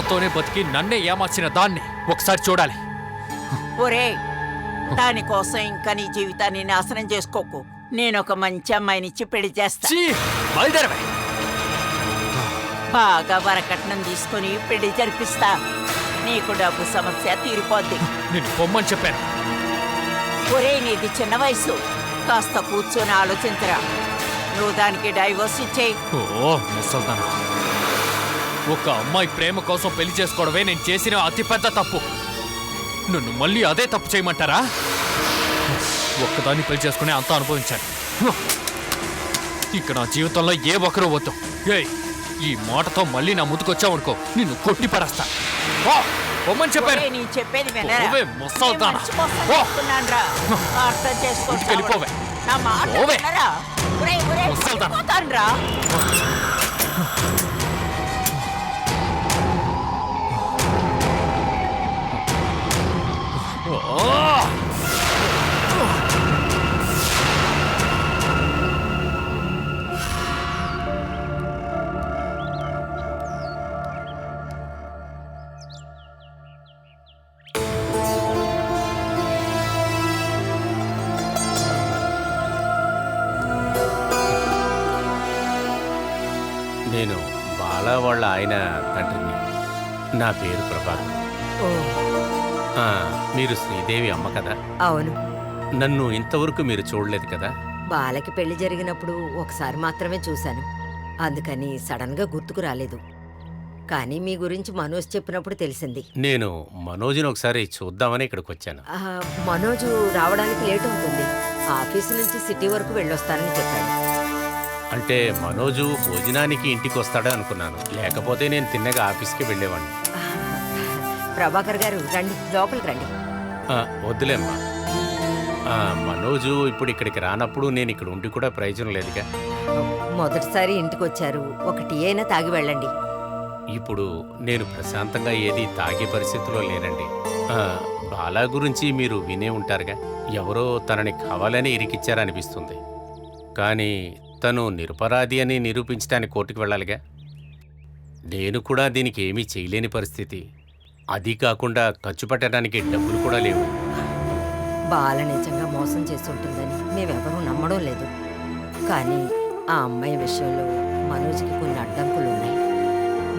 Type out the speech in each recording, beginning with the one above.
నాతోనే బతికి నన్నే ఏమార్చిన దాన్ని ఒకసారి చూడాలి. ఒరే, దానికోసం ఇంకా నీ జీవితాన్ని నాశనం చేసుకోకు. నేనొక మంచి అమ్మాయినిచ్చి పెళ్లి చేస్తా. ఛీ! బయలుదేరవే. బాగా వరకట్నం తీసుకుని పెళ్లి జరిపిస్తా. నీకు డబ్బు సమస్య తీరిపోద్ది. నిన్ను పొమ్మని చెప్పాను. ఒరే, నీది చిన్న వయసు, కాస్త కూర్చొని ఆలోచించరా. నువ్వు దానికి డైవోర్స్ ఇచ్చేయి. ఓ ముసల్దానా, ఒక అమ్మాయి ప్రేమ కోసం పెళ్లి చేసుకోవడమే నేను చేసిన అతిపెద్ద తప్పు. నన్ను మళ్ళీ అదే తప్పు చేయమంటారా? ఒక్కదాన్ని పెళ్లి చేసుకునే అంతా అనుభవించాను. ఇక నా జీవితంలో ఏ ఒక్కరూ వద్దు. ఏయ్, ఈ మాటతో మళ్ళీ నా ముందుకొచ్చావనుకో, నిన్ను కొట్టి పడేస్తా. పొమ్మని చెప్పాను. నీ చెప్పేది వినరా? ఓవే ముసల్దానా, చెప్తున్నానురా, అర్థం వెళ్ళిపోవే. నా మాట వినరా? ఒరేయ్, ఒరేయ్, వెళ్ళిపోతానురా. నేను బాలా వాళ్ళ ఆయన తండ్రిని. నా పేరు ప్రభాకర్. మీరు శ్రీదేవి అమ్మ కదా? అవును. నన్ను ఇంతవరకు మీరు చూడలేదు కదా? బాలకి పెళ్లి జరిగినప్పుడు ఒకసారి మాత్రమే చూశాను, అందుకని సడన్ గా గుర్తుకు రాలేదు. కానీ మీ గురించి మనోజ్ చెప్పినప్పుడు తెలిసింది. నేను మనోజ్ని ఒకసారి చూద్దామని ఇక్కడికి వచ్చాను. మనోజు రావడానికి లేట్ అవుతుంది. ఆఫీసు నుంచి సిటీ వరకు వెళ్ళొస్తానని చెప్పాడు. అంటే మనోజు భోజనానికి ఇంటికి వస్తాడని అనుకున్నాను, లేకపోతే నేను తిన్నగా ఆఫీస్కి వెళ్ళేవాడిని. ప్రభాకర్ గారు రండి, లోపలికి రండి. వద్దులేమ్మా. మనోజు ఇప్పుడు ఇక్కడికి రానప్పుడు నేను ఇక్కడ ఉండి కూడా ప్రయోజనం లేదుగా. మొదటిసారి ఇంటికి వచ్చారు, ఒక టీ అయినా తాగి వెళ్ళండి. ఇప్పుడు నేను ప్రశాంతంగా ఏది తాగే పరిస్థితిలో లేనండి. బాలా గురించి మీరు వినే ఉంటారుగా, ఎవరో తనని కావాలని ఇరికిచ్చారనిపిస్తుంది. కానీ తను నిరపరాధి అని నిరూపించడానికి కోర్టుకు వెళ్ళాలిగా. నేను కూడా దీనికి ఏమీ చేయలేని పరిస్థితి. అది కాకుండా ఖర్చు పెట్టడానికి డబ్బులు కూడా లేవు. బాల నిజంగా మోసం చేస్తుంటుందని మేమెవరూ నమ్మడం లేదు. కానీ ఆ అమ్మాయి విషయంలో మనోజ్కి కొన్ని అడ్డంకులున్నాయి.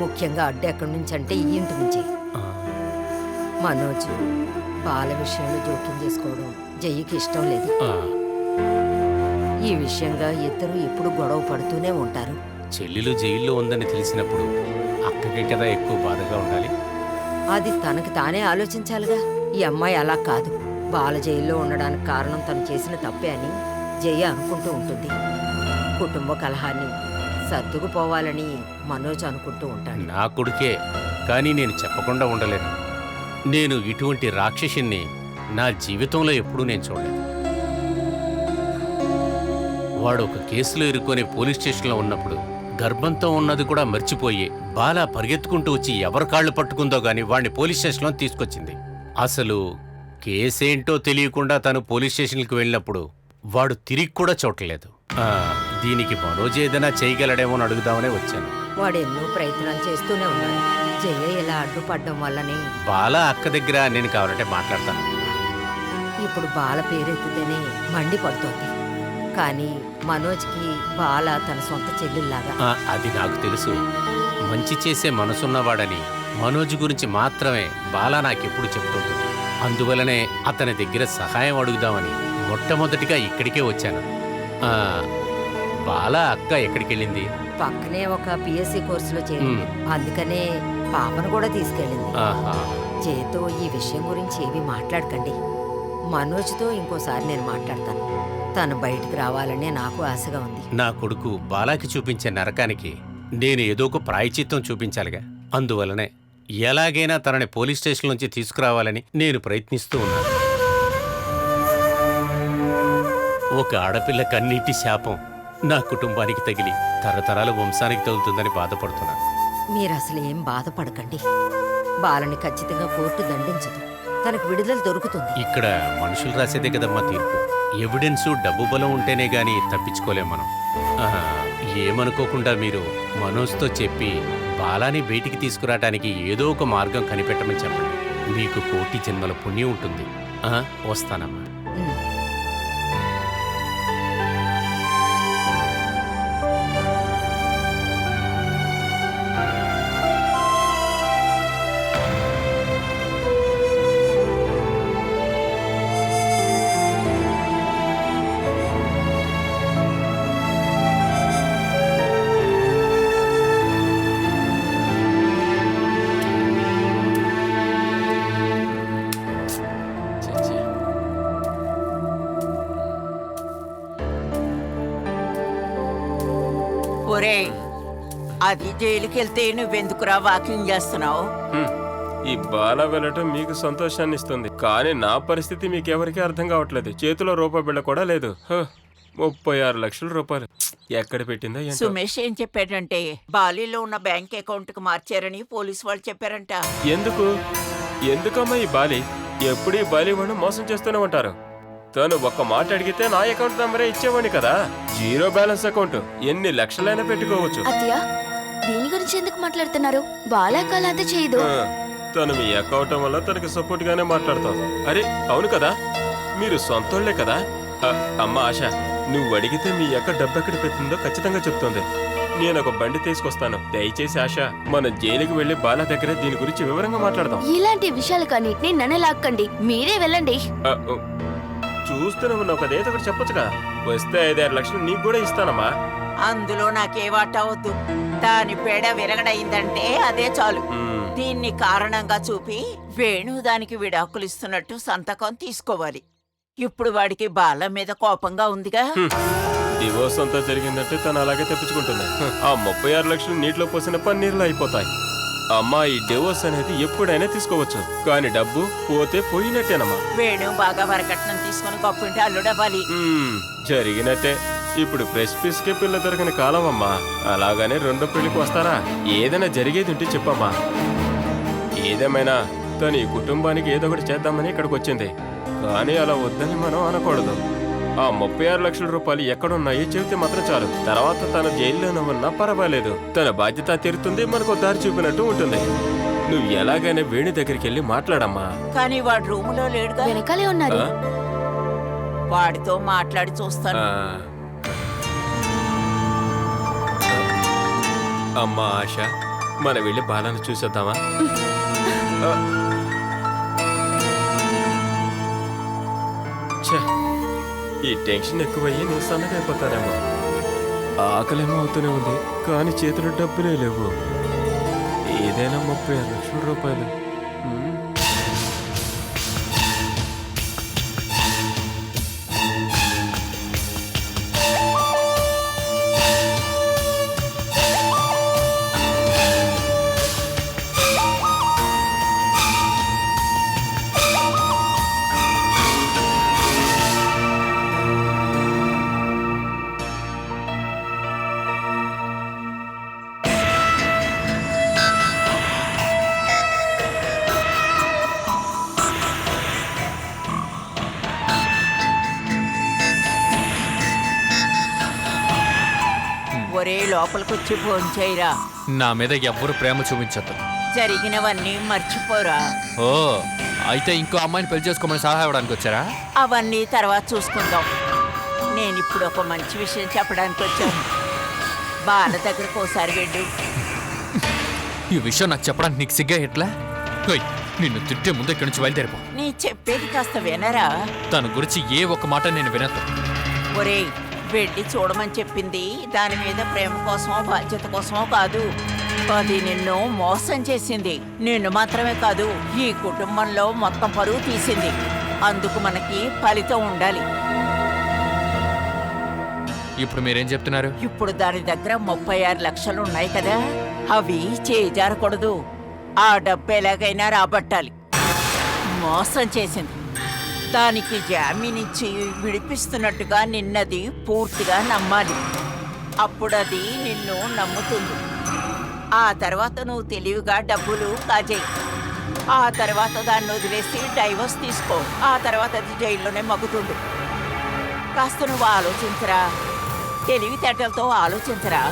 ముఖ్యంగా అడ్డు ఎక్కడి నుంచి అంటే ఈ ఇంటి నుంచి. మనోజ్ బాల విషయంలో జోక్యం చేసుకోవడం జయ్యకి ఇష్టం లేదు. ఈ విషయంగా ఇద్దరు ఎప్పుడు గొడవ పడుతూనే ఉంటారు. చెల్లెలు జైల్లో ఉందని తెలిసినప్పుడు అక్కకే కదా ఎక్కువ బాధగా ఉండాలి. అది తనకి తానే ఆలోచించాలిగా. ఈ అమ్మాయి అలా కాదు. బాల జైల్లో ఉండడానికి కారణం తను చేసిన తప్పే అని జయ అనుకుంటూ ఉంటుంది. కుటుంబ కలహాన్ని సర్దుకుపోవాలని మనోజ్ అనుకుంటూ ఉంటాడు. నా కొడుకే, కానీ నేను చెప్పకుండా ఉండలేను. నేను ఇటువంటి రాక్షసిని నా జీవితంలో ఎప్పుడూ నేను చూడలేదు. వాడు ఒక కేసులో ఇరుక్కొని పోలీస్ స్టేషన్లో ఉన్నప్పుడు గర్భంతో ఉన్నది కూడా మర్చిపోయి బాలా పరిగెత్తుకుంటూ వచ్చి ఎవరి కాళ్ళు పట్టుకుందో గాని వాడిని పోలీస్ స్టేషన్లో తీసుకొచ్చింది. అసలు కేసేంటో తెలియకుండా తను పోలీస్ స్టేషన్కి వెళ్ళినప్పుడు వాడు తిరిగి కూడా చూడలేదు. దీనికి మనోజ్ ఏదైనా చేయగలడేమో అని అడుగుదామనే వచ్చాను. వాడు ఎన్నో ప్రయత్నాలు చేస్తూనే ఉన్నాడు. జయ ఇలా అడ్డుపడ్డం వల్లనే బాలా అక్క దగ్గర నేను కావాలంటే మాట్లాడతాను. ఇప్పుడు బాల పేరెత్తితేనే మండిపడుతోంది. కానీ మనోజ్కి బాల తన సొంత చెల్లెల్లాగా. అది నాకు తెలుసు. మంచి చేసే మనసున్నవాడని మనోజ్ గురించి మాత్రమే బాలా నాకెప్పుడు చెప్తుంటుంది. అందువలనే అతని దగ్గర సహాయం అడుగుదామని మొట్టమొదటిగా ఇక్కడికే వచ్చాను. బాలా అక్క ఎక్కడికి వెళ్ళింది? పక్కనే ఒక పిఎస్సి కోర్సులో చేరింది. అందుకనే పాపను కూడా తీసుకెళ్ళింది. జయతో ఈ విషయం గురించి ఏమీ మాట్లాడకండి. మనోజ్తో ఇంకోసారి నేను మాట్లాడతాను. తను బయటికి రావాలనే నాకు ఆశగా ఉంది. నా కొడుకు బాలాకి చూపించే నరకానికి నేను ఏదో ఒక ప్రాయచిత్తం చూపించాలిగా. అందువలనే ఎలాగైనా తనని పోలీస్ స్టేషన్ నుంచి తీసుకురావాలని నేను ప్రయత్నిస్తూ ఉన్నాను. ఒక ఆడపిల్ల కన్నీటి శాపం నా కుటుంబానికి తగిలి తరతరాల వంశానికి తగులుతుందని బాధపడుతున్నాను. మీరు అసలు ఏం బాధపడకండి. బాలని ఖచ్చితంగా కోర్టు దండించదు. తనకు విడుదల దొరుకుతుంది. ఇక్కడ మనుషులు రాసేదే కదమ్మా తీర్పు. ఎవిడెన్సు డబ్బు బలం ఉంటేనే గాని తప్పించుకోలేం మనం. ఏమనుకోకుండా మీరు మనోజ్తో చెప్పి బాలాని బయటికి తీసుకురావడానికి ఏదో ఒక మార్గం కనిపెట్టమని చెప్పండి. మీకు కోటి జన్మల పుణ్యం ఉంటుంది. వస్తానమ్మా. ఉమ్. ఒరే, అది జైలుకి వెళ్తే నువ్వెందుకురా వాకింగ్ చేస్తున్నావు? ఈ బాల వెళ్ళటం మీకు సంతోషాన్ని ఇస్తుంది, కానీ నా పరిస్థితి మీకెవరికీ అర్థం కావట్లేదు. చేతిలో రూపాయి బిళ్ళ కూడా లేదు. 36 లక్షల రూపాయలు ఎక్కడ పెట్టిందా ఏంటో. సుమేష్ ఏం చెప్పాడంటే బాలీలో ఉన్న బ్యాంక్ అకౌంట్ కు మార్చారని పోలీసు వాళ్ళు చెప్పారంట. ఎందుకమ్మా ఈ బాలి? ఎప్పుడు ఈ బాలి వాడిని మోసం చేస్తూనే ఉంటారు. తను ఒక్క మాట అడిగితే నా అకౌంట్ నంబరే ఇచ్చేవాడిని కదా. 0 బ్యాలెన్స్ అకౌంట్ ఎన్ని లక్షలైనా పెట్టుకోవచ్చు. అత్తయ్య, దీని గురించి ఎందుకు మాట్లాడుతున్నారు? బాలాకాలంతా చేయదు. తను మీ అకౌంట్ వల్ల తనకి సపోర్ట్ గానే మాట్లాడతావు. అరే అవును కదా, మీరు సొంతోళ్లే కదా. అమ్మ ఆశ, నువ్వు అడిగితే మీ అక్క డబ్బు ఎక్కడ పెట్టిందో ఖచ్చితంగా చెప్తుంది. నేను ఒక బండి తీసుకొస్తాను. దయచేసి ఆశ, మన జైలుకి వెళ్లి బాల దగ్గర దీని గురించి వివరంగా మాట్లాడదాం. ఇలాంటి విషయాలు కన్నిటిని నన్ను లాక్కండి. మీరే వెళ్ళండి. చూస్తూనే ఉన్నావు కదా, ఏదో ఒకటి చెప్పొచ్చు కదా. వస్తే 5-6 లక్షలు నీకు కూడా ఇస్తానమ్మా. అందులో నాకే వాటా వద్దు. దాని పేడ విరగడయిందంటే అదే చాలు. దీన్ని కారణంగా చూపి వేణు దానికి విడాకులు ఇస్తున్నట్టు సంతకం తీసుకోవాలి. ఇప్పుడు వాడికి బాల మీద కోపంగా ఉందిగా. డివోర్స్ అంతా జరిగిందంటే తను అలాగే తప్పించుకుంటుంది. ఆ 36 లక్షలు నీటిలో పోసిన పన్నీర్లు అయిపోతాయి. అమ్మా, ఈ డివోర్స్ అనేది ఎప్పుడైనా తీసుకోవచ్చు, కానీ డబ్బు పోతే పోయినట్టేనమ్మా. వేణు బాగా వరకట్నం తీసుకుని గొప్పింటి అల్లుడవ్వాలి. జరిగినట్టే. ఇప్పుడు ప్రెస్ పీస్కే పిల్ల దొరకని కాలం అమ్మా. అలాగనే రెండో పెళ్లికి వస్తారా? ఏదైనా జరిగేది ఉంటే చెప్పమ్మా. ఏదేమైనా తను ఈ కుటుంబానికి ఏదో ఒకటి చేద్దామని ఇక్కడికి వచ్చింది, కానీ అలా వద్దని మనం అనకూడదు. ఆ 36 లక్షల రూపాయలు ఎక్కడున్నాయో చెబితే మాత్రం చాలు. తర్వాత తన జైల్లోనే ఉన్నా పర్వాలేదు. తన బాధ్యత తీరుతుంది, మనకు దారి చూపినట్టు ఉంటుంది. నువ్వు ఎలాగైనా వేణి దగ్గరికి వెళ్ళి మాట్లాడమ్మా. కానీ వాడు రూములో లేడుగా. వెనకాలే ఉన్నారు. వాడితో మాట్లాడి చూస్తాను. అమ్మా ఆశ, మనం వెళ్ళి బాలను చూసేద్దామా? ఈ టెన్షన్ ఎక్కువయ్యి నేను సన్నగా అయిపోతానేమో. ఆకలేమో అవుతూనే ఉంది, కానీ చేతిలో డబ్బులే లేవు. ఏదైనా 36 లక్షల రూపాయలు. ఒరే, లోపలికొచ్చి భోంచేయరా. నా మీద ఎవ్వరు ప్రేమ చూపించద్దు. జరిగినవన్నీ మర్చిపోరా. ఓ, అయితే ఇంకో అమ్మాయిని పెళ్లి చేసుకోమని సలహా ఇవ్వడానికి వచ్చారా? అవన్నీ తర్వాత చూసుకుందాం. నేను ఇప్పుడు ఒక మంచి విషయం చెప్పడానికి వచ్చాను. బాల దగ్గరకు ఒకసారి వెళ్ళు. ఈ విషయం నాకు చెప్పడానికి నీకు సిగ్గా ఎట్లా? నిన్ను తిట్టే ముందు ఇక్కడి నుంచి బయలుదేరిపో. నీ చెప్పేది కాస్త వినరా? తన గురించి ఏ ఒక్క మాట నేను వినద్దు. ఒరే, వెళ్ళి చూడమని చెప్పింది దాని మీద ప్రేమ కోసమో బాధ్యత కోసమో కాదు. అది నిన్ను మోసం చేసింది. నిన్ను మాత్రమే కాదు, ఈ కుటుంబంలో మొత్తం పరువు తీసింది. అందుకు మనకి ఫలితం ఉండాలి. ఇప్పుడు మీరేం చెప్తున్నారు? ఇప్పుడు దాని దగ్గర 36 లక్షలు ఉన్నాయి కదా, అవి చేజారకూడదు. ఆ డబ్బు ఎలాగైనా రాబట్టాలి. మోసం చేసింది. దానికి జామీనిచ్చి విడిపిస్తున్నట్టుగా నిన్నది పూర్తిగా నమ్మాలి. అప్పుడది నిన్ను నమ్ముతుంది. ఆ తర్వాత నువ్వు తెలివిగా డబ్బులు కాజేయి. ఆ తర్వాత దాన్ని వదిలేసి డైవర్స్ తీసుకో. ఆ తర్వాత అది జైల్లోనే మగ్గుతుంది. కాస్త నువ్వు ఆలోచించరా, తెలివితేటలతో ఆలోచించరా.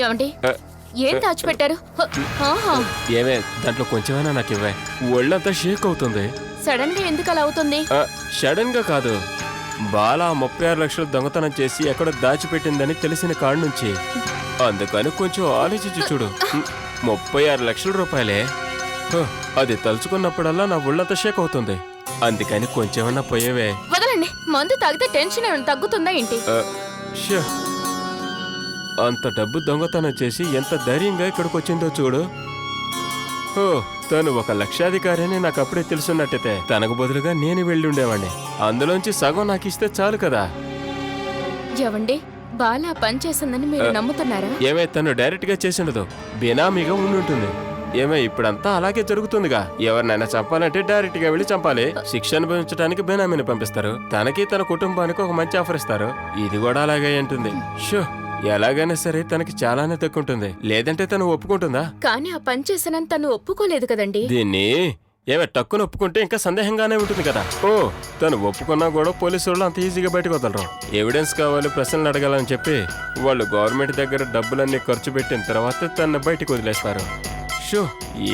ఏమండి ఏం దాచిపెట్టారు? ఆహా, ఏమే దాంట్లో కొంచెమైనా నాకు ఇవ్వే. ఒళ్ళంతా షేక్ అవుతుంది. సడన్ గా ఎందుకు అలా అవుతుంది? సడన్ గా కాదు, బాలా 36 లక్షలు దొంగతనం చేసి ఎక్కడో దాచిపెట్టిందని తెలిసిన కాడ నుంచి. అందుకని కొంచెం ఆలోచించి చూడు. 36 లక్షల రూపాయలే. అది తలుచుకున్నప్పుడల్లా నా ఒళ్ళంతా షేక్ అవుతుంది. అందుకని కొంచెమన్నా పోయేవే. వదలండి, మందు తాగితే టెన్షన్ ఏమైనా తగ్గుతుందా ఏంటి? షో, అంత డబ్బు దొంగతనం చేసి ఎంత ధైర్యంగా ఇక్కడికి వచ్చిందో చూడు. ఓ, తను ఒక లక్షాధికారి అని నాకు అప్పుడే తెలుసున్నట్టయితే తనకు బదులుగా నేను వెళ్ళి ఉండేవాడిని. అందులోంచి సగం నాకు ఇస్తే చాలు కదా. ఏవండి, బాలా పని చేసిందని మీరు నమ్ముతున్నారా? ఏమే, తను డైరెక్ట్ గా చేసిండదు, బినామీగా ఉండుంటుంది. ఏమే, ఇప్పుడంతా అలాగే జరుగుతుందిగా. ఎవరినైనా చంపాలంటే డైరెక్ట్ గా వెళ్ళి చంపాలి. శిక్ష అనుభవించడానికి బెనామీని పంపిస్తారు. తనకి తన కుటుంబానికి ఒక మంచి ఆఫర్ ఇస్తారు. ఇది కూడా అలాగే ఉంటుంది. షో, ఎలాగైనా సరే తనకి చాలానే తక్కువ, లేదంటే తను ఒప్పుకుంటుందా? కానీ ఆ పని చేసినంత తను ఒప్పుకోలేదు కదండి. దీన్ని ఏమే టక్కున ఒప్పుకుంటే ఇంకా సందేహంగానే ఉంటుంది కదా. ఓ, తను ఒప్పుకున్నా కూడా పోలీసు వాళ్ళు అంత ఈజీగా బయటకు వదలరు. ఎవిడెన్స్ కావాలి, ప్రశ్నలు అడగాలని చెప్పి వాళ్ళు గవర్నమెంట్ దగ్గర డబ్బులన్నీ ఖర్చు పెట్టిన తర్వాత తనని బయటకు వదిలేస్తారు. షో,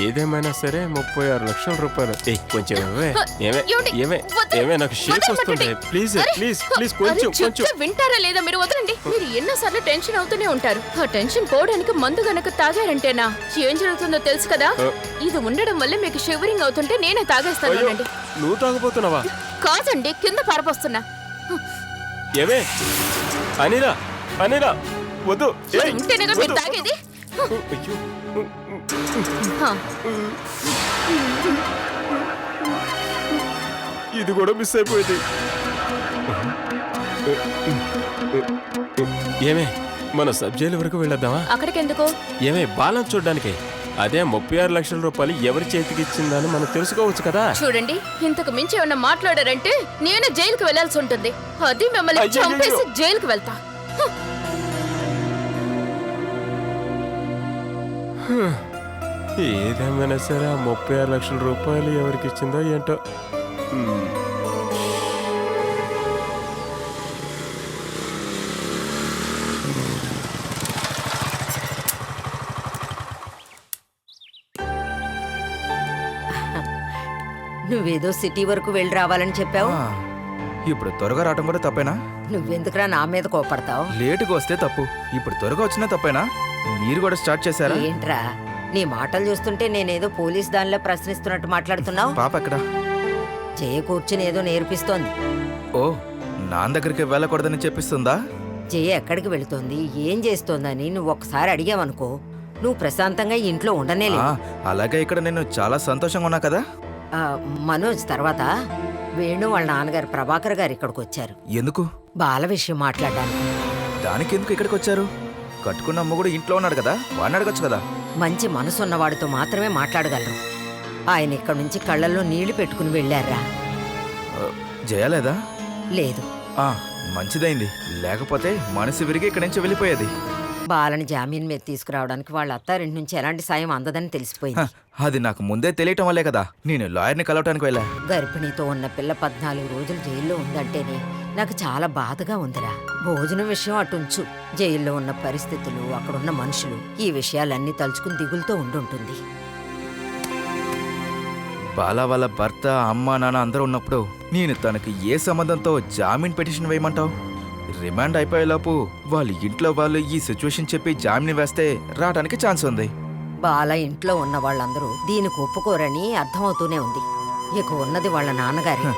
ఏదేమైనా సరే 36 లక్షల రూపాయలు. కొంచెం ఏమే నాకు షేక్ వస్తుంది. ప్లీజ్ ప్లీజ్ ప్లీజ్ కొంచెం కొంచెం వింటారా లేదా? మీరు వదలండి. మీరు ఎన్నోసార్లు టెన్షన్ అవుతూనే ఉంటారు. ఆ టెన్షన్ పోవడానికి మందు గనక తాగారంటేనా ఏం జరుగుతుందో తెలుసు కదా. ఇది ఉండడం వల్ల మీకు షివరింగ్ అవుతుంటే నేనే తాగేస్తాను. నువ్వు తాగబోతున్నావా? కాదండి, కింద పారపోస్తున్నా. ఏమే అనిరా, అనిరా వద్దు. ఉంటేనేగా మీరు తాగేది. ఇది కూడా మిస్ అయిపోయింది. ఏమే, మన సబ్ జైలు వరకు వెళ్ళొద్దామా? అక్కడికి ఎందుకు? ఏమే, బాలన్స్ చూడడానికి. అదే 36 లక్షల రూపాయలు ఎవరి చేతికి ఇచ్చిందని మనం తెలుసుకోవచ్చు కదా. చూడండి, ఇంతకు మించి ఏమన్నా మాట్లాడారంటే నేను జైలుకి వెళ్లాల్సి ఉంటుంది. అది మిమ్మల్ని చంపేసి జైలుకి వెళ్తా. ఏదేమైనా సరే ఆ 36 లక్షల రూపాయలు ఎవరికి ఇచ్చిందో ఏంటో. నువ్వేదో సిటీ వరకు వెళ్ళి రావాలని చెప్పావు. ఇప్పుడు త్వరగా రావటం కూడా తప్పేనా? నువ్వెందుకురా నా మీద కోపడతావు? లేటుగా వస్తే తప్పు, ఇప్పుడు త్వరగా వచ్చినా తప్పేనా? మీరు కూడా స్టార్ట్ చేశారా? ఏంట్రా, నీ మాటలు చూస్తుంటే నేనేదో పోలీస్ దానిలో ప్రశ్నిస్తున్నట్టు మాట్లాడుతున్నావు. పాప ఎక్కడా? జయ కూర్చుని ఏదో నేర్పిస్తోంది. ఓ, నాన్న దగ్గరికి వెళ్ళకూడదని చెప్పిస్తుందా? జయ ఎక్కడికి వెళుతోంది, ఏం చేస్తోందని నువ్వు ఒకసారి అడిగావనుకో, నువ్వు ప్రశాంతంగా ఇంట్లో ఉండనే ఆ, లేదు. అలాగే ఇక్కడ నేను చాలా సంతోషంగా ఉన్నా కదా. మనోజ్ తర్వాత వేణు వాళ్ళ నాన్నగారు ప్రభాకర్ గారు ఇక్కడికి వచ్చారు. ఎందుకు? బాల విషయం మాట్లాడడానికి. దానికి ఎందుకు ఇక్కడికి వచ్చారు? కట్టుకున్న అమ్మ కూడా ఇంట్లో ఉన్నాడు కదా, వాడిని అడగచ్చు కదా. మంచి మనసున్నవాడితో మాత్రమే మాట్లాడగలరు. ఆయన ఇక్కడి నుంచి కళ్ళల్లో నీళ్లు పెట్టుకుని వెళ్ళారా? జయలేదా? లేదు. మంచిదైంది, లేకపోతే మనసు విరిగి ఇక్కడి నుంచి వెళ్ళిపోయేది. బాలని జామీన్ మీద తీసుకురావడానికి వాళ్ళ అత్తారింటి నుంచి ఎలాంటి సాయం అందదని తెలిసిపోయింది. అది నాకు ముందే తెలియటం వల్లే కదా నేను లాయర్ని కలవటానికి వెళ్ళా. గర్భిణీతో ఉన్న పిల్ల 14 రోజులు జైల్లో ఉందంటేనే నాకు చాలా బాధగా ఉందిరా. భోజనం విషయం అటుంచు, జైల్లో ఉన్న పరిస్థితులు, అక్కడున్న మనుషులు, ఈ విషయాలన్నీ తలుచుకుని దిగులుతో ఉండుంటుంది. బాలా వాళ్ళ భర్త, అమ్మ, నాన్న అందరూ ఉన్నప్పుడు నేను తనకి ఏ సంబంధంతో జామీన్ పిటిషన్ వేయమంటావు? రిమాండ్ అయిపోయేలోపు వాళ్ళ ఇంట్లో వాళ్ళు ఈ సిచ్యువేషన్ చెప్పి జామీన్ వేస్తే రావడానికి ఛాన్స్ ఉంది. బాల ఇంట్లో ఉన్న వాళ్ళందరూ దీనికి ఒప్పుకోరని అర్థమవుతూనే ఉంది. ఇక ఉన్నది వాళ్ళ నాన్నగారి.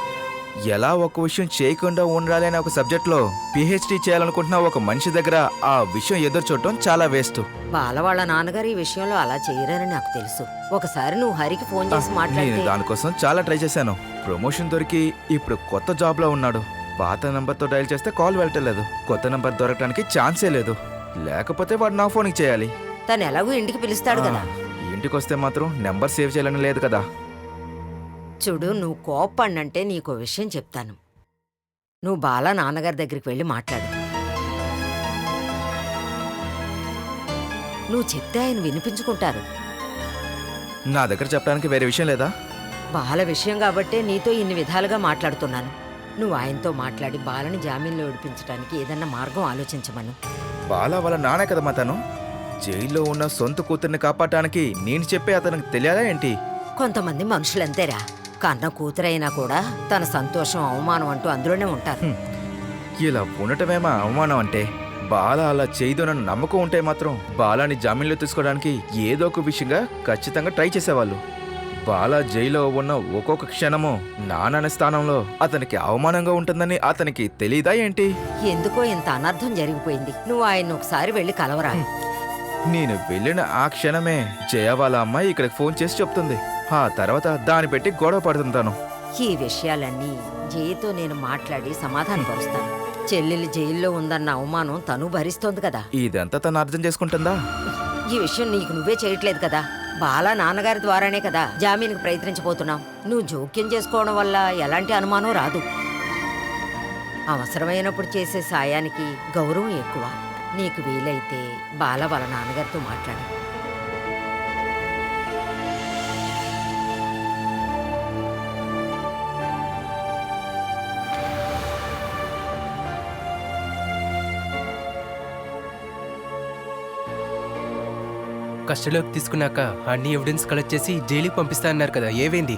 ఎలా ఒక విషయం చేయకుండా ఉండాలి అనే ఒక సబ్జెక్ట్లో పిహెచ్డి చేయాలనుకుంటున్న ఒక మనిషి దగ్గర ఆ విషయం ఎదురు చూడటం చాలా వేస్ట్. బాల వాళ్ళ నాన్నగారు ఈ విషయంలో అలా చేయరని నాకు తెలుసు. ఒకసారి నువ్వు హరికి ఫోన్ చేసి నేను మాట్లాడితే. దానికోసం చాలా ట్రై చేశాను. ప్రమోషన్ దొరికి ఇప్పుడు కొత్త జాబ్లో ఉన్నాడు. పాత నంబర్తో డైల్ చేస్తే కాల్ వెళ్ళటలేదు. కొత్త నంబర్ దొరకడానికి ఛాన్సే లేదు. లేకపోతే వాడు నా ఫోన్కి చేయాలి. తను ఎలాగో ఇంటికి పిలుస్తాడు కదా. ఇంటికి వస్తే మాత్రం నెంబర్ సేవ్ చేయాలని లేదు కదా. చూడు, నువ్వు కోప్పడినంటే నీకో విషయం చెప్తాను. నువ్వు బాలా నాన్నగారి దగ్గరికి వెళ్ళి మాట్లాడు. నువ్వు చెప్తే ఆయన వినిపించుకుంటారు. నా దగ్గర చెప్పడానికి వేరే విషయం లేదా? బాల విషయం కాబట్టే నీతో ఇన్ని విధాలుగా మాట్లాడుతున్నాను. నువ్వు ఆయనతో మాట్లాడి బాలని జామీన్లో విడిపించడానికి ఏదన్నా మార్గం ఆలోచించమను. బాలా వాళ్ళ నానే కదమ్మా తను. జైల్లో ఉన్న సొంత కూతుర్ని కాపాడటానికి నేను చెప్పే అతనికి తెలియాలా ఏంటి? కొంతమంది మనుషులంతేరా, కన్న కూతురైనా కూడా తన సంతోషం అవమానం అంటూ అందులోనే ఉంటారు. ఇలా ఉండటమేమా అవమానం అంటే? బాలా అలా చేయదోనన్న నమ్మకం ఉంటే మాత్రం బాలాని జామీన్లో తీసుకోవడానికి ఏదో ఒక విషయంగా ఖచ్చితంగా ట్రై చేసేవాళ్ళు. బాలా జైల్లో ఉన్న ఒక్కొక్క క్షణము నాన్న స్థానంలో అతనికి అవమానంగా ఉంటుందని అతనికి తెలీదా ఏంటి? ఎందుకో ఇంత అనర్థం జరిగిపోయింది. నువ్వు ఆయన ఒకసారి వెళ్ళి కలవరా. నేను వెళ్ళిన ఆ క్షణమే జయ వాళ్ళ అమ్మాయి ఇక్కడికి ఫోన్ చేసి చెప్తుంది. ఆ తర్వాత దాన్ని పెట్టి గొడవ పడుతుంటాను. ఈ విషయాలన్నీ జయతో నేను మాట్లాడి సమాధానపరుస్తాను. చెల్లెలు జైల్లో ఉందన్న అవమానం తను భరిస్తోంది కదా. ఇదంతా తను అర్థం చేసుకుంటుందా? ఈ విషయం నీకు నువ్వే చేయట్లేదు కదా. బాలా నాన్నగారి ద్వారానే కదా జామీన్కి ప్రయత్నించబోతున్నాం. నువ్వు జోక్యం చేసుకోవడం వల్ల ఎలాంటి అనుమానం రాదు. అవసరమైనప్పుడు చేసే సాయానికి గౌరవం ఎక్కువ. నీకు వీలైతే బాలా వాళ్ళ నాన్నగారితో మాట్లాడు. కస్టడీలోకి తీసుకున్నాక అన్ని ఎవిడెన్స్ కలెక్ట్ చేసి జైలుకి పంపిస్తా అన్నారు కదా, ఏవైంది?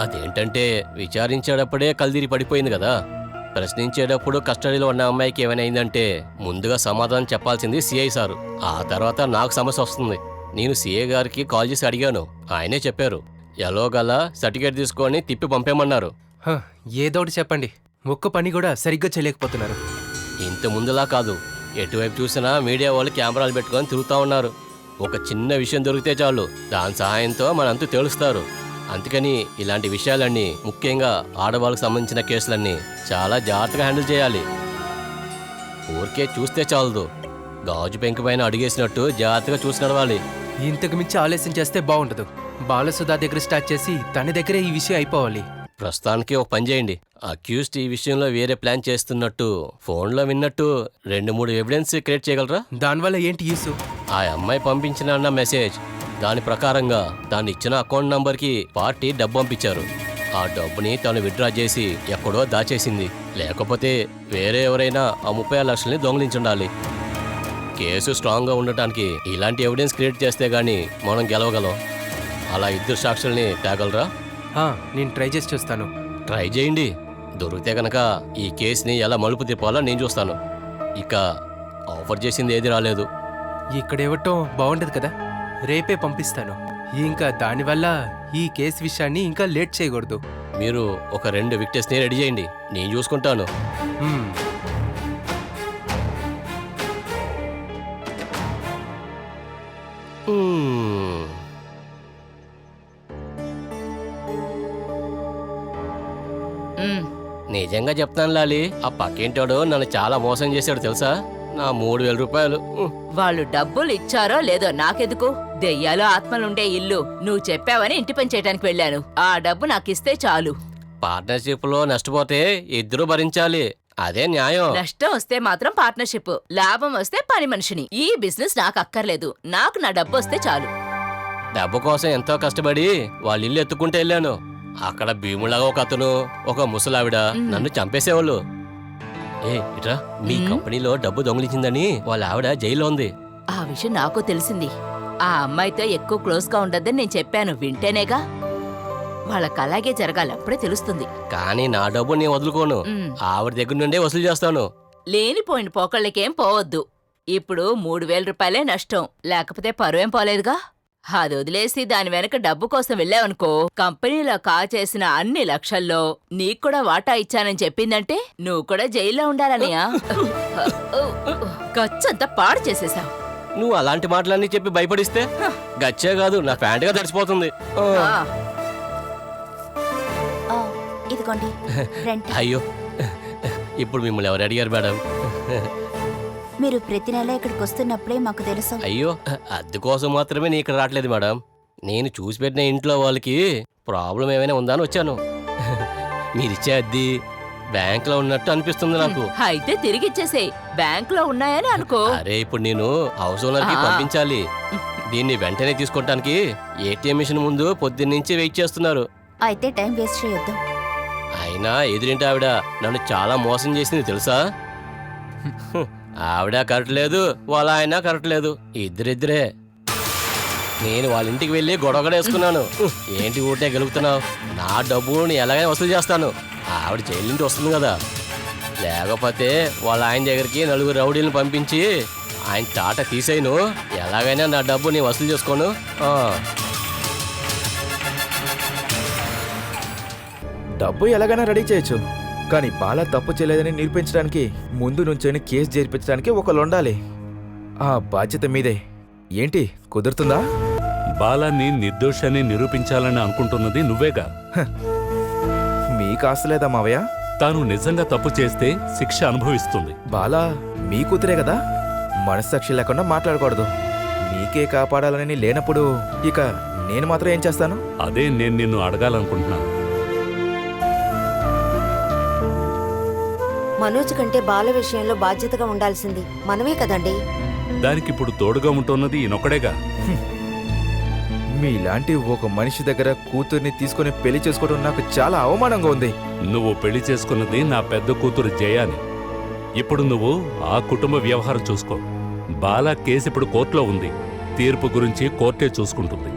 అదేంటంటే విచారించేటప్పుడే కల్దిరి పడిపోయింది కదా. ప్రశ్నించేటప్పుడు కస్టడీలో ఉన్న అమ్మాయికి ఏమైనా అయిందంటే ముందుగా సమాధానం చెప్పాల్సింది సిఐ సారు. ఆ తర్వాత నాకు సమస్య వస్తుంది. నేను సిఐ గారికి కాల్ చేసి అడిగాను, ఆయనే చెప్పారు ఎలాగలా సర్టిఫికేట్ తీసుకొని తిప్పి పంపేమన్నారు. ఏదో ఒకటి చెప్పండి. ఒక్క పని కూడా సరిగ్గా చేయలేకపోతున్నారు. ఇంత ముందులా కాదు, ఎటువైపు చూసినా మీడియా వాళ్ళు కెమెరాలు పెట్టుకొని తిరుగుతూ ఉన్నారు. ఒక చిన్న విషయం దొరికితే చాలు దాని సహాయంతో మనంతా తెలుస్తారు. అందుకని ఇలాంటి విషయాలన్నీ, ముఖ్యంగా ఆడవాళ్ళకు సంబంధించిన కేసులన్నీ చాలా జాగ్రత్తగా హ్యాండిల్ చేయాలి. ఊరికే చూస్తే చాలదు, గాజు పెంకు పైన అడిగేసినట్టు జాగ్రత్తగా చూసి నడవాలి. ఇంతకు మించి ఆలస్యం చేస్తే బాగుండదు. బాలసుధా దగ్గర స్టార్ట్ చేసి తన దగ్గరే ఈ విషయం అయిపోవాలి. ప్రస్తుతానికి ఒక పని చేయండి. అక్యూజ్డ్ ఈ విషయంలో వేరే ప్లాన్ చేస్తున్నట్టు ఫోన్లో విన్నట్టు 2-3 ఎవిడెన్స్ క్రియేట్ చేయగలరా? దానివల్ల ఏంటి యూసు? ఆ అమ్మాయి పంపించిన మెసేజ్, దాని ప్రకారంగా దాన్ని ఇచ్చిన అకౌంట్ నంబర్కి పార్టీ డబ్బు పంపించారు. ఆ డబ్బుని తను విత్డ్రా చేసి ఎక్కడో దాచేసింది. లేకపోతే వేరే ఎవరైనా ఆ 36 లక్షల్ని దొంగిలించుండాలి. కేసు స్ట్రాంగ్గా ఉండటానికి ఇలాంటి ఎవిడెన్స్ క్రియేట్ చేస్తే గానీ మనం గెలవగలం. అలా 2 సాక్షుల్ని తేగలరా? నేను ట్రై చేసి చూస్తాను. ట్రై చేయండి. దొరికితే కనుక ఈ కేసుని ఎలా మలుపు తిప్పాలో నేను చూస్తాను. ఇక ఆఫర్ చేసింది ఏది రాలేదు. ఇక్కడ ఇవ్వటం బాగుండదు కదా, రేపే పంపిస్తాను. ఇంకా దానివల్ల ఈ కేసు విషయాన్ని ఇంకా లేట్ చేయకూడదు. మీరు ఒక 2 విక్టెస్ని రెడీ చేయండి, నేను చూసుకుంటాను. మ్మ్. నిజంగా చెప్తాను లాలి, ఆ పక్కింటోడు నన్ను చాలా మోసం చేశాడు తెలుసా. నా 3000 రూపాయలు. వాళ్ళు డబ్బులు ఇచ్చారో లేదో నాకెందుకు? దెయ్యాలు ఆత్మలుండే ఇల్లు నువ్వు చెప్పావని ఇంటి పని చేయడానికి వెళ్ళాను. ఆ డబ్బు నాకిస్తే చాలు. పార్ట్నర్షిప్ లో నష్టపోతే ఇద్దరు భరించాలి, అదే న్యాయం. నష్టం వస్తే మాత్రం పార్ట్నర్షిప్, లాభం వస్తే పని మనిషిని. ఈ బిజినెస్ నాకు అక్కర్లేదు, నాకు నా డబ్బు వస్తే చాలు. డబ్బు కోసం ఎంతో కష్టపడి వాళ్ళ ఇల్లు ఎత్తుకుంటూ వెళ్ళాను. అక్కడ భీములాగా ఒక అతను, ఒక ముసలావిడ నన్ను చంపేసేవాళ్ళు. ఇట్రా, మీ కంపెనీలో డబ్బు దొంగిలించిందని వాళ్ళ ఆవిడ జైల్లో ఉంది. ఆ విషయం నాకు తెలిసింది. ఆ అమ్మాయితో ఎక్కువ క్లోజ్ గా ఉండద్దని నేను చెప్పాను, వింటేనేగా. వాళ్ళకి అలాగే జరగాలి, అప్పుడే తెలుస్తుంది. కానీ నా డబ్బు నేను వదులుకోను, ఆవిడ దగ్గర నుండే వసూలు చేస్తాను. లేనిపోయిన పోకళ్ళకేం పోవద్దు. ఇప్పుడు 3000 రూపాయలే నష్టం, లేకపోతే పరువేం పోలేదుగా. అది వదిలేసి దాని వెనక డబ్బు కోసం వెళ్ళావనుకో, కంపెనీలో కాచేసిన అన్ని లక్షల్లో నీకు కూడా వాటా ఇచ్చానని చెప్పిందంటే నువ్వు కూడా జైల్లో ఉండాలనియా? ఖర్చంతా పాడు చేసేశావు. నువ్వు అలాంటి మాటలన్నీ చెప్పి భయపడిస్తే గచ్చే కాదు, నా ప్యాంటుగా తడిసిపోతుంది. ఇదిగోండి రెంట్. అయ్యో, ఇప్పుడు మిమ్మల్ని ఎవరు అడిగారు మేడం? మీరు ప్రతి నెల ఇక్కడికి వస్తున్నప్పుడే మాకు తెలుసు. అయ్యో, అద్దె కోసం మాత్రమే నేను ఇక్కడ రావట్లేదు మేడం. నేను చూసి పెట్టిన ఇంట్లో వాళ్ళకి ప్రాబ్లం ఏమైనా ఉందా అని వచ్చాను. మీరిచ్చే అద్దె బ్యాంక్ లో ఉన్నట్టు అనిపిస్తుంది నాకు. అయితే తిరిగిచ్చేసేయ్, బ్యాంక్ లో ఉన్నాయని అనుకో. అరే, ఇప్పుడు నేను హౌస్ ఓనర్ కి పంపించాలి. దీన్ని వెంటనే తీసుకోవటానికి ఏటీఎం మిషన్ ముందు పొద్దున్నుంచి వెయిట్ చేస్తున్నారు. అయితే టైం వేస్ట్ చేయొద్దు. అయినా ఎదురింటి ఆవిడ నన్ను చాలా మోసం చేసింది తెలుసా. ఆవిడ కరెక్ట్ లేదు, వాళ్ళ ఆయన కరెక్ట్ లేదు, ఇద్దరిద్దరే. నేను వాళ్ళ ఇంటికి వెళ్ళి గొడవ వేసుకున్నాను. ఏంటి ఊటే గెలుపుతున్నావు? నా డబ్బు నేను ఎలాగైనా వసూలు చేస్తాను. ఆవిడ జైలు నుంచి వస్తుంది కదా. లేకపోతే వాళ్ళ ఆయన దగ్గరికి 4 రౌడీలను పంపించి ఆయన తాట తీసేయను. ఎలాగైనా నా డబ్బు నేను వసూలు చేసుకోను. డబ్బు ఎలాగైనా రెడీ చేయొచ్చు, కానీ బాలా తప్పు చేయలేదని నిరూపించడానికి ముందు నుంచొని కేసు జరిపించడానికి ఒకళ్ళు ఉండాలి. ఆ బాధ్యత మీదే. ఏంటి కుదురుతుందా? బాలాని నిర్దోషాన్ని నిరూపించాలని అనుకుంటున్నది నువ్వేగా. మీకు ఆస్తలేదా మావయ్య? తాను నిజంగా తప్పు చేస్తే శిక్ష అనుభవిస్తుంది. బాలా మీ కూతురే కదా, మనస్సాక్షి లేకుండా మాట్లాడకూడదు. మీకే కాపాడాలని లేనప్పుడు ఇక నేను మాత్రం ఏం చేస్తాను? అదే నేను నిన్ను అడగాలనుకుంటున్నాను. మనోజ్ కంటే బాల విషయంలో బాధ్యతగా ఉండాల్సింది మనమే కదండి. దానికిప్పుడు తోడుగా ఉంటున్నది ఈయనొక్కడేగా. మీలాంటి ఒక మనిషి దగ్గర కూతుర్ని తీసుకుని పెళ్లి చేసుకోవడం నాకు చాలా అవమానంగా ఉంది. నువ్వు పెళ్లి చేసుకున్నది నా పెద్ద కూతురు జయాని. ఇప్పుడు నువ్వు ఆ కుటుంబ వ్యవహారం చూసుకో. బాలా కేసు ఇప్పుడు కోర్టులో ఉంది. తీర్పు గురించి కోర్టే చూసుకుంటుంది.